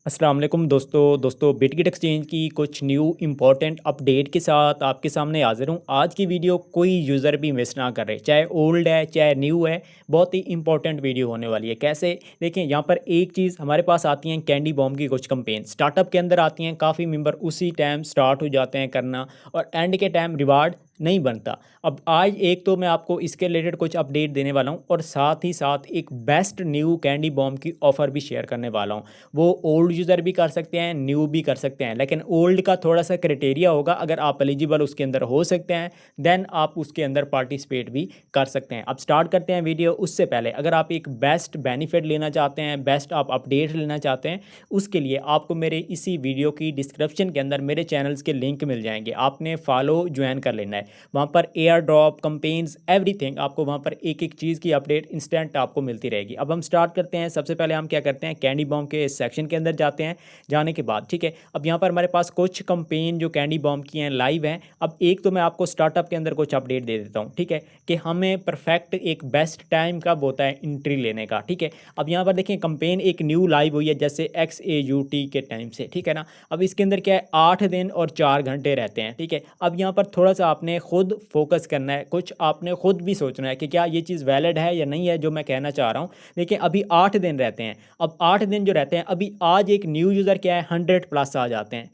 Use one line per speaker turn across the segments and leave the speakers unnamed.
अस्सलाम वालेकुम दोस्तों बिटगिट एक्सचेंज की कुछ न्यू इम्पॉर्टेंट अपडेट के साथ आपके सामने हाजिर हूँ। आज की वीडियो कोई यूज़र भी मिस ना करे, चाहे ओल्ड है चाहे न्यू है। बहुत ही इंपॉर्टेंट वीडियो होने वाली है। कैसे देखें, यहाँ पर एक चीज़ हमारे पास आती हैं कैंडी बॉम्ब की कुछ कंपेन स्टार्टअप के अंदर आती हैं, काफ़ी मेंबर उसी टाइम स्टार्ट हो जाते हैं करना और एंड के टाइम रिवार्ड नहीं बनता। अब आज एक तो मैं आपको इसके रिलेटेड कुछ अपडेट देने वाला हूँ और साथ ही साथ एक बेस्ट न्यू कैंडी बॉम्ब की ऑफ़र भी शेयर करने वाला हूँ। वो ओल्ड यूज़र भी कर सकते हैं, न्यू भी कर सकते हैं, लेकिन ओल्ड का थोड़ा सा क्राइटेरिया होगा। अगर आप एलिजिबल उसके अंदर हो सकते हैं देन आप उसके अंदर पार्टिसिपेट भी कर सकते हैं। अब स्टार्ट करते हैं वीडियो। उससे पहले अगर आप एक बेस्ट बेनिफिट लेना चाहते हैं, बेस्ट आप अपडेट लेना चाहते हैं, उसके लिए आपको मेरे इसी वीडियो की डिस्क्रिप्शन के अंदर मेरे चैनल्स के लिंक मिल जाएंगे। आपने फॉलो ज्वाइन कर लेना है। वहाँ पर एयर ड्रॉप कंपेन्स एवरीथिंग आपको वहाँ पर एक एक चीज़ की अपडेट इंस्टेंट आपको मिलती रहेगी। अब हम स्टार्ट करते हैं। सबसे पहले हम क्या करते हैं, कैंडी बॉम्ब के सेक्शन के अंदर जाते हैं। जाने के बाद ठीक है, अब यहाँ पर हमारे पास कुछ कंपेन जो कैंडी बॉम्ब की हैं लाइव हैं। अब एक तो मैं आपको स्टार्टअप के अंदर कुछ अपडेट दे देता हूँ, ठीक है, कि हमें परफेक्ट एक बेस्ट टाइम कब होता है एंट्री लेने का। ठीक है, अब यहाँ पर देखें कंपेन एक न्यू लाइव हुई है जैसे XAUT के टाइम से, ठीक है ना। अब इसके अंदर क्या है, 8 दिन और 4 घंटे रहते हैं। ठीक है, अब यहाँ पर थोड़ा सा आपने खुद फोकस करना है, कुछ आपने खुद भी सोचना है कि क्या ये चीज़ वैलिड है या नहीं है जो मैं कहना चाह रहा हूँ। देखिए अभी 8 दिन रहते हैं। अब 8 दिन जो रहते हैं, अभी आज एक न्यू यूज़र क्या है 100 प्लस आ जाते हैं,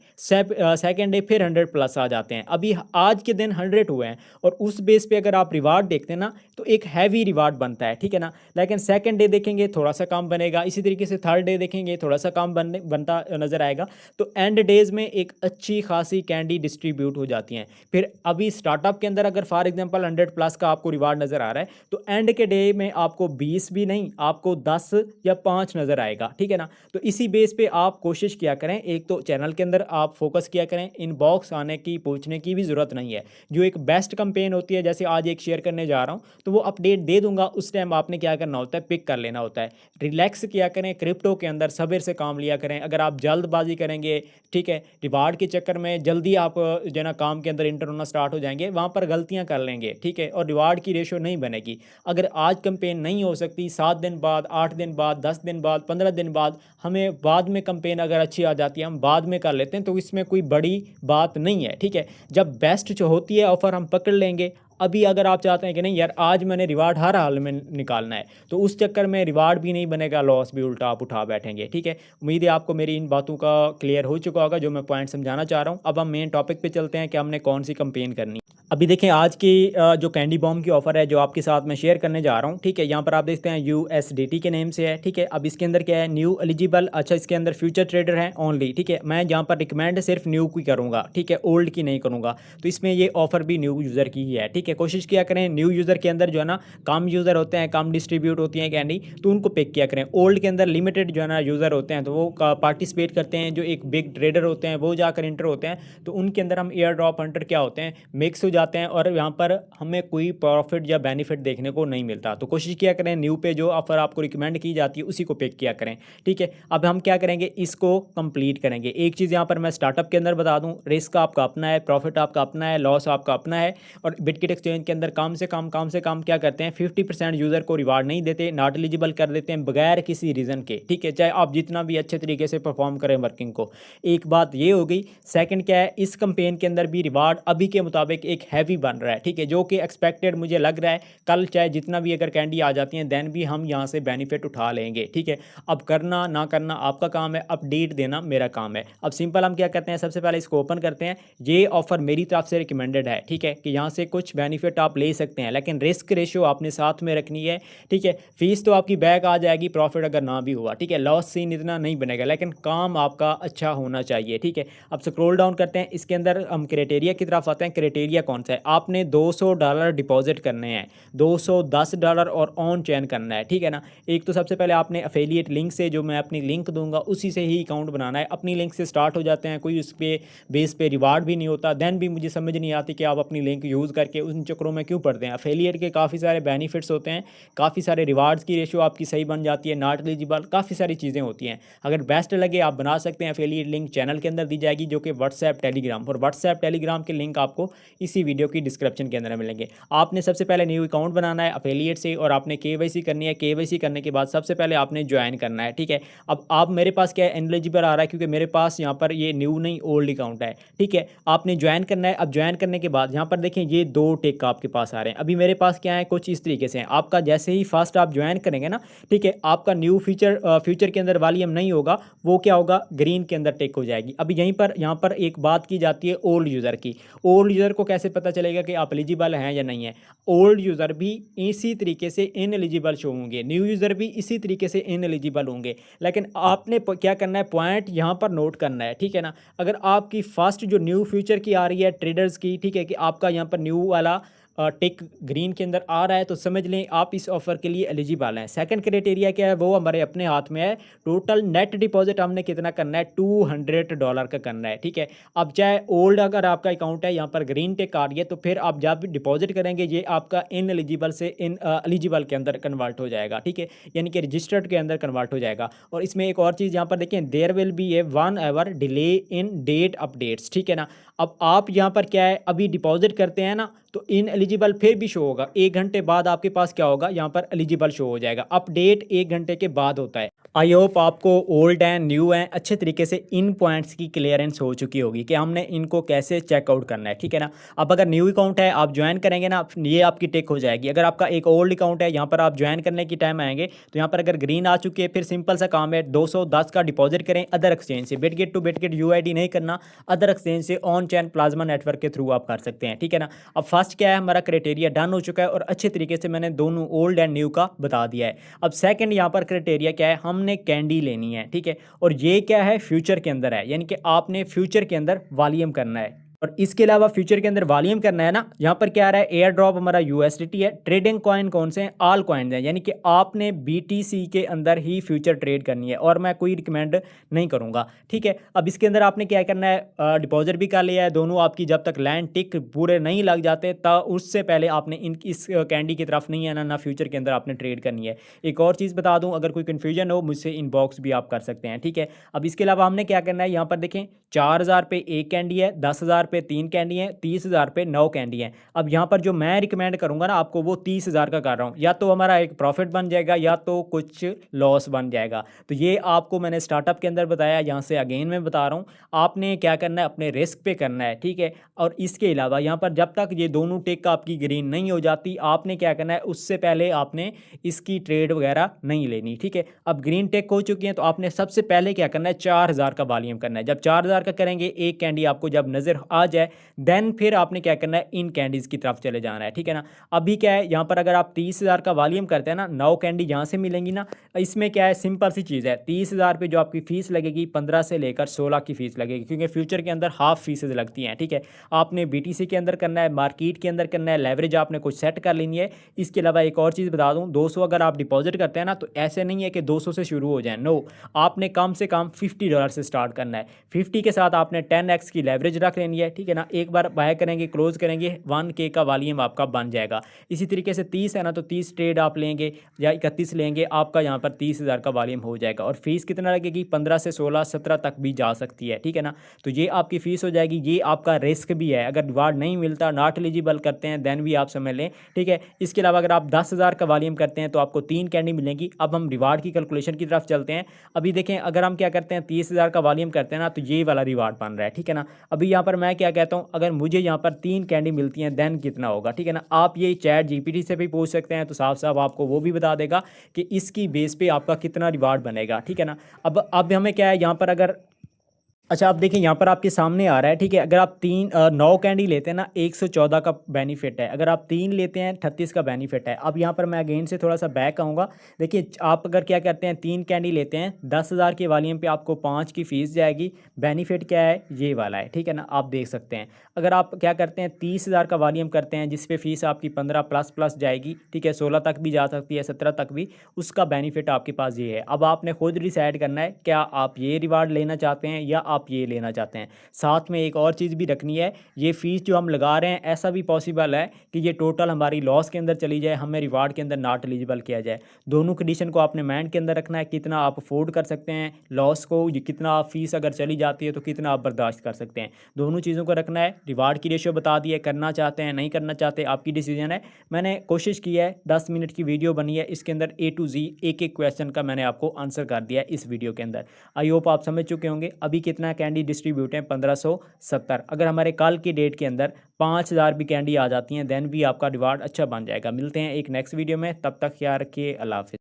सेकेंड डे फिर 100 प्लस आ जाते हैं। अभी आज के दिन 100 हुए हैं और उस बेस पे अगर आप रिवार्ड देखते हैं ना तो एक हैवी रिवार्ड बनता है, ठीक है ना। लेकिन सेकेंड डे देखेंगे थोड़ा सा कम बनेगा, इसी तरीके से थर्ड डे देखेंगे थोड़ा सा कम बनता नज़र आएगा। तो एंड डेज में एक अच्छी खासी कैंडी डिस्ट्रीब्यूट हो जाती हैं। फिर अभी स्टार्टअप के अंदर अगर फॉर एग्जांपल 100 प्लस का आपको रिवार्ड नज़र आ रहा है तो एंड के डे में आपको 20 भी नहीं, आपको 10 या 5 नज़र आएगा, ठीक है ना। तो इसी बेस पे आप कोशिश किया करें, एक तो चैनल के अंदर आप फोकस किया करें, इनबॉक्स आने की पूछने की भी ज़रूरत नहीं है। जो एक बेस्ट कंपेन होती है, जैसे आज एक शेयर करने जा रहा हूँ तो वो अपडेट दे दूंगा, उस टाइम आपने क्या करना होता है, पिक कर लेना होता है। रिलैक्स किया करें, क्रिप्टो के अंदर सब्र से काम लिया करें। अगर आप जल्दबाजी करेंगे, ठीक है, रिवार्ड के चक्कर में जल्दी आप जो है ना काम के अंदर इंटर होना स्टार्ट हो जाएंगे, वहाँ पर गलतियाँ कर लेंगे, ठीक है, और रिवार्ड की रेशो नहीं बनेगी। अगर आज कंपेन नहीं हो सकती, 7 दिन बाद, 8 दिन बाद, 10 दिन बाद, 15 दिन बाद, हमें बाद में कंपेन अगर अच्छी आ जाती है हम बाद में कर लेते हैं, तो इसमें कोई बड़ी बात नहीं है, ठीक है। जब बेस्ट जो होती है ऑफ़र हम पकड़ लेंगे। अभी अगर आप चाहते हैं कि नहीं यार आज मैंने रिवार्ड हर हाल में निकालना है, तो उस चक्कर में रिवार्ड भी नहीं बनेगा, लॉस भी उल्टा आप उठा बैठेंगे, ठीक है। उम्मीद है आपको मेरी इन बातों का क्लियर हो चुका होगा जो मैं पॉइंट समझाना चाह रहा हूँ। अब हम मेन टॉपिक पे चलते हैं कि हमने कौन सी कंपेन करनी है। अभी देखें आज की जो कैंडी बॉम्ब की ऑफ़र है जो आपके साथ मैं शेयर करने जा रहा हूँ, ठीक है, यहाँ पर आप देखते हैं USDT के नेम से है, ठीक है। अब इसके अंदर क्या है, न्यू एलिजिबल, अच्छा इसके अंदर फ्यूचर ट्रेडर है ओनली, ठीक है। मैं यहाँ पर रिकमेंड सिर्फ न्यू की करूँगा, ठीक है, ओल्ड की नहीं करूँगा। तो इसमें ये ऑफ़र भी न्यू यूज़र की ही है, ठीक है। कोशिश किया करें न्यू यूज़र के अंदर जो है ना कम यूज़र होते हैं, कम डिस्ट्रीब्यूट होती हैं कैंडी, तो उनको पिक किया करें। ओल्ड के अंदर लिमिटेड जो है ना यूज़र होते हैं तो वो पार्टिसिपेट करते हैं। जो एक बिग ट्रेडर होते हैं वो जाकर इंटर होते हैं, तो उनके अंदर हम एयर ड्रॉप हंटर क्या होते हैं मिक्स हो जाते हैं और यहाँ पर हमें कोई प्रॉफिट या बेनिफिट देखने को नहीं मिलता। तो कोशिश किया करें न्यू पे जो ऑफर आपको रिकमेंड की जाती है उसी को पिक किया करें, ठीक है। अब हम क्या करेंगे, इसको कंप्लीट करेंगे। एक चीज़ यहाँ पर मैं स्टार्टअप के अंदर बता दूँ, रिस्क आपका अपना है, प्रॉफिट आपका अपना है, लॉस आपका अपना है। और बिटगिट एक्सचेंज के अंदर कम से कम क्या करते हैं, 50% यूज़र को रिवार्ड नहीं देते, नॉट एलिजिबल कर देते हैं बगैर किसी रीज़न के, ठीक है, चाहे आप जितना भी अच्छे तरीके से परफॉर्म करें वर्किंग को। एक बात ये हो गई। सेकंड क्या है, इस कंपेन के अंदर भी रिवार्ड अभी के मुताबिक एक हैवी बन रहा है, ठीक है, जो कि एक्सपेक्टेड मुझे लग रहा है कल चाहे जितना भी अगर कैंडी आ जाती हैं देन भी हम यहाँ से बेनिफिट उठा लेंगे, ठीक है। अब करना ना करना आपका काम है, अपडेट देना मेरा काम है। अब सिंपल हम क्या करते हैं, सबसे पहले इसको ओपन करते हैं। ये ऑफर मेरी तरफ से रिकमेंडेड है, ठीक है, कि यहाँ से कुछ बेनिफिट आप ले सकते हैं, लेकिन रिस्क रेशियो आपने साथ में रखनी है, ठीक है। फीस तो आपकी बैक आ जाएगी, प्रॉफिट अगर ना भी हुआ, ठीक है, लॉस सीन इतना नहीं बनेगा, लेकिन काम आपका अच्छा होना चाहिए, ठीक है। अब स्क्रॉल डाउन करते हैं, इसके अंदर हम क्राइटेरिया की तरफ आते हैं। क्राइटेरिया कौन सा है, आपने $200 डिपॉजिट करने हैं, $210 और ऑन चेन करना है, ठीक है ना। एक तो सबसे पहले आपने एफिलिएट लिंक से, जो मैं अपनी लिंक दूंगा उसी से ही अकाउंट बनाना है। अपनी लिंक से स्टार्ट हो जाते हैं, कोई उस पर बेस पे रिवार्ड भी नहीं होता, देन भी मुझे समझ नहीं आती कि आप अपनी लिंक यूज़ करके उन चक्करों में क्यों पड़ते हैं। एफिलिएट के काफ़ी सारे बेनिफिट्स होते हैं, काफ़ी सारे रिवार्ड्स की रेशियो आपकी सही बन जाती है, नॉट एलिजिबल, काफ़ी सारी चीज़ें होती हैं। अगर बेस्ट लगे आप बना सकते हैं। एफिलिएट लिंक चैनल के अंदर दी जाएगी जो कि व्हाट्सएप टेलीग्राम, और व्हाट्सएप टेलीग्राम के लिंक आपको इसी वीडियो की डिस्क्रिप्शन के अंदर मिलेंगे। आपने सबसे पहले न्यू अकाउंट बनाना है अफिलिएट से और आपने केवाईसी करनी है। केवाईसी करने के बाद सबसे पहले आपने ज्वाइन करना है, ठीक है। अब आप मेरे पास क्या है इनएलिजिबल आ रहा है क्योंकि मेरे पास यहाँ पर ये न्यू नहीं ओल्ड अकाउंट है, ठीक है। आपने ज्वाइन करना है। अब ज्वाइन करने के बाद यहाँ पर देखें ये 2 टिक आपके पास आ रहे हैं। अभी मेरे पास क्या है कुछ इस तरीके से है। आपका जैसे ही फर्स्ट आप ज्वाइन करेंगे ना, ठीक है, आपका न्यू फ्यूचर के अंदर वॉल्यूम नहीं होगा, वो क्या होगा ग्रीन के अंदर टिक हो जाएगी। अभी यहीं पर यहाँ पर एक बात की जाती है ओल्ड यूज़र की। ओल्ड यूज़र को कैसे पता चलेगा कि आप एलिजिबल हैं या नहीं है? ओल्ड यूज़र भी इसी तरीके से इनएलिजिबल शो होंगे, न्यू यूज़र भी इसी तरीके से इनएलिजिबल होंगे। लेकिन आपने क्या करना है पॉइंट यहाँ पर नोट करना है, ठीक है ना। अगर आपकी फर्स्ट जो न्यू फ्यूचर की आ रही है ट्रेडर्स की, ठीक है, कि आपका यहाँ पर न्यू वाला टिक ग्रीन के अंदर आ रहा है तो समझ लें आप इस ऑफ़र के लिए एलिजिबल हैं। सेकंड क्राइटेरिया क्या है वो हमारे अपने हाथ में है। टोटल नेट डिपॉजिट हमने कितना करना है $200 का करना है, ठीक है। अब चाहे ओल्ड अगर आपका अकाउंट है यहाँ पर ग्रीन टिक आ रही है तो फिर आप जब भी डिपॉजिट करेंगे ये आपका इन एलिजिबल से इन एलिजिबल के अंदर कन्वर्ट हो जाएगा, ठीक है, यानी कि रजिस्टर्ड के अंदर कन्वर्ट हो जाएगा। और इसमें एक और चीज़ यहाँ पर देखें there will be a 1 hour delay in date updates, ठीक है ना। अब आप यहाँ पर क्या है अभी डिपॉजिट करते हैं ना तो इन एलिजिबल फिर भी शो होगा। 1 घंटे बाद आपके पास क्या होगा यहाँ पर एलिजिबल शो हो जाएगा। अपडेट 1 घंटे के बाद होता है। आई होप आपको ओल्ड एंड न्यू हैं अच्छे तरीके से इन पॉइंट्स की क्लियरेंस हो चुकी होगी कि हमने इनको कैसे चेकआउट करना है, ठीक है ना। अब अगर न्यू अकाउंट है आप ज्वाइन करेंगे ना ये आपकी टिक हो जाएगी। अगर आपका एक ओल्ड अकाउंट है यहाँ पर आप ज्वाइन करने की टाइम आएंगे तो यहाँ पर अगर ग्रीन आ चुकी है फिर सिंपल सा काम है 210 का डिपॉजिट करें अदर एक्सचेंज से। बिटगेट टू बिटगेट यूआईडी नहीं करना, अदर एक्सचेंज से ऑन चैन प्लाज्मा नेटवर्क के थ्रू आप कर सकते हैं, ठीक है ना। अब फर्स्ट क्या है हमारा क्राइटेरिया डन हो चुका है और अच्छे तरीके से मैंने दोनों ओल्ड एंड न्यू का बता दिया है। अब सेकंड यहाँ पर क्राइटेरिया क्या है हमने कैंडी लेनी है, ठीक है, और ये क्या है फ्यूचर के अंदर है, यानी कि आपने फ्यूचर के अंदर वॉल्यूम करना है। और इसके अलावा फ्यूचर के अंदर वॉल्यूम करना है ना, यहाँ पर क्या आ रहा है एयर ड्रॉप हमारा यूएसडीटी है। ट्रेडिंग कॉइन कौन से हैं ऑल कॉइन्स हैं, यानी कि आपने बीटीसी के अंदर ही फ्यूचर ट्रेड करनी है और मैं कोई रिकमेंड नहीं करूँगा, ठीक है। अब इसके अंदर आपने क्या करना है डिपॉजिट भी कर लिया है दोनों आपकी जब तक लैंड टिक पूरे नहीं लग जाते तब उससे पहले आपने इस कैंडी की तरफ नहीं आना ना फ्यूचर के अंदर आपने ट्रेड करनी है। एक और चीज़ बता दूँ अगर कोई कन्फ्यूजन हो मुझसे इनबॉक्स भी आप कर सकते हैं, ठीक है। अब इसके अलावा हमने क्या करना है यहाँ पर देखें 4000 पे 1 कैंडी है, 10,000 पे 3 कैंडी हैं, 30,000 पे 9 कैंडी हैं। अब यहाँ पर जो मैं रिकमेंड करूँगा ना आपको वो 30,000 का कर रहा हूँ, या तो हमारा एक प्रॉफिट बन जाएगा या तो कुछ लॉस बन जाएगा। तो ये आपको मैंने स्टार्टअप के अंदर बताया, यहाँ से अगेन मैं बता रहा हूँ आपने क्या करना है अपने रिस्क पे करना है, ठीक है। और इसके अलावा यहाँ पर जब तक ये दोनों टिक आपकी ग्रीन नहीं हो जाती आपने क्या करना है उससे पहले आपने इसकी ट्रेड वगैरह नहीं लेनी, ठीक है। अब ग्रीन टिक हो चुकी है तो आपने सबसे पहले क्या करना है 4000 का वॉल्यूम करना है। जब 4000 का करेंगे एक कैंडी आपको जब नज़र आ जाए देन फिर आपने क्या करना है इन कैंडीज़ की तरफ चले जाना है, ठीक है ना। अभी क्या है यहाँ पर अगर आप 30,000 का वॉल्यूम करते हैं ना 9 कैंडी यहाँ से मिलेंगी ना, इसमें क्या है सिंपल सी चीज़ है 30,000 पे जो आपकी फ़ीस लगेगी 15 से लेकर 16 की फ़ीस लगेगी क्योंकि फ्यूचर के अंदर हाफ फीसेज लगती हैं, ठीक है। आपने बीटीसी के अंदर करना है, मार्केट के अंदर करना है, लेवरेज आपने कुछ सेट कर लेनी है। इसके अलावा एक और चीज़ बता दूँ 200 अगर आप डिपॉजिट करते हैं ना तो ऐसे नहीं है कि 200 से शुरू हो जाए, नो, आपने कम से कम $50 से स्टार्ट करना है। 50 के साथ आपने 10x की लेवरेज रख लेनी है, ठीक है ना। एक बार बाय करेंगे क्लोज करेंगे 1K का वॉल्यूम आपका बन जाएगा। इसी तरीके से 30 है ना तो 30 ट्रेड आप लेंगे या 31 लेंगे आपका यहाँ पर 30,000 का वॉल्यूम हो जाएगा। और फीस कितना लगेगी 15 से 16 17 तक भी जा सकती है, ठीक है ना। तो ये आपकी फ़ीस हो जाएगी। ये आपका रिस्क भी है, अगर रिवार्ड नहीं मिलता नॉट एलिजिबल करते हैं देन भी आप समझ लें, ठीक है। इसके अलावा अगर आप 10,000 का वॉल्यूम करते हैं तो आपको 3 कैंडी मिलेंगी। अब हम रिवार्ड की कैलकुलेशन की तरफ चलते हैं। अभी देखें अगर हम क्या करते हैं 30,000 का वॉल्यूम करते हैं ना तो ये वाला रिवार्ड बन रहा है, ठीक है ना। अभी यहाँ पर मैं क्या कहता हूँ अगर मुझे यहाँ पर 3 कैंडी मिलती हैं देन कितना होगा, ठीक है ना। आप ये चैट जीपीटी से भी पूछ सकते हैं तो साफ साफ आपको वो भी बता देगा कि इसकी बेस पे आपका कितना रिवार्ड बनेगा, ठीक है ना। अब हमें क्या है यहाँ पर अगर अच्छा आप देखिए यहाँ पर आपके सामने आ रहा है, ठीक है। अगर आप 9 कैंडी लेते हैं ना 114 का बेनिफिट है, अगर आप 3 लेते हैं 38 का बेनिफिट है। अब यहाँ पर मैं अगेन से थोड़ा सा बैक आऊँगा। देखिए आप अगर क्या करते हैं 3 कैंडी लेते हैं 10,000 के वॉल्यूम पे आपको 5 की फ़ीस जाएगी। बेनिफिट क्या है ये वाला है, ठीक है ना, आप देख सकते हैं। अगर आप क्या करते हैं 30,000 का वॉल्यूम करते हैं जिस पे फ़ीस आपकी 15 प्लस जाएगी, ठीक है, 16 तक भी जा सकती है 17 तक भी, उसका बेनिफिट आपके पास ये है। अब आपने खुद डिसाइड करना है क्या आप ये रिवार्ड लेना चाहते हैं या आप ये लेना चाहते हैं। साथ में एक और चीज़ भी रखनी है, ये फ़ीस जो हम लगा रहे हैं ऐसा भी पॉसिबल है कि ये टोटल हमारी लॉस के अंदर चली जाए, हमें रिवार्ड के अंदर नॉट एलिजिबल किया जाए। दोनों कंडीशन को आपने माइंड के अंदर रखना है, कितना आप अफोर्ड कर सकते हैं लॉस को, ये कितना फ़ीस अगर चली जाती है तो कितना आप बर्दाश्त कर सकते हैं। दोनों चीज़ों को रखना है। रिवार्ड की रेशियो बता दी है, करना चाहते हैं नहीं करना चाहते आपकी डिसीजन है। मैंने कोशिश की है, 10 मिनट की वीडियो बनी है, इसके अंदर ए टू जी एक एक क्वेश्चन का मैंने आपको आंसर कर दिया है इस वीडियो के अंदर। आई होप आप समझ चुके होंगे। अभी कितना कैंडी डिस्ट्रीब्यूट है 1570। अगर हमारे कल की डेट के अंदर 5000 भी कैंडी आ जाती हैं देन भी आपका रिवार्ड अच्छा बन जाएगा। मिलते हैं एक नेक्स्ट वीडियो में, तब तक ख्याल रखिए। अल्लाह हाफिज़।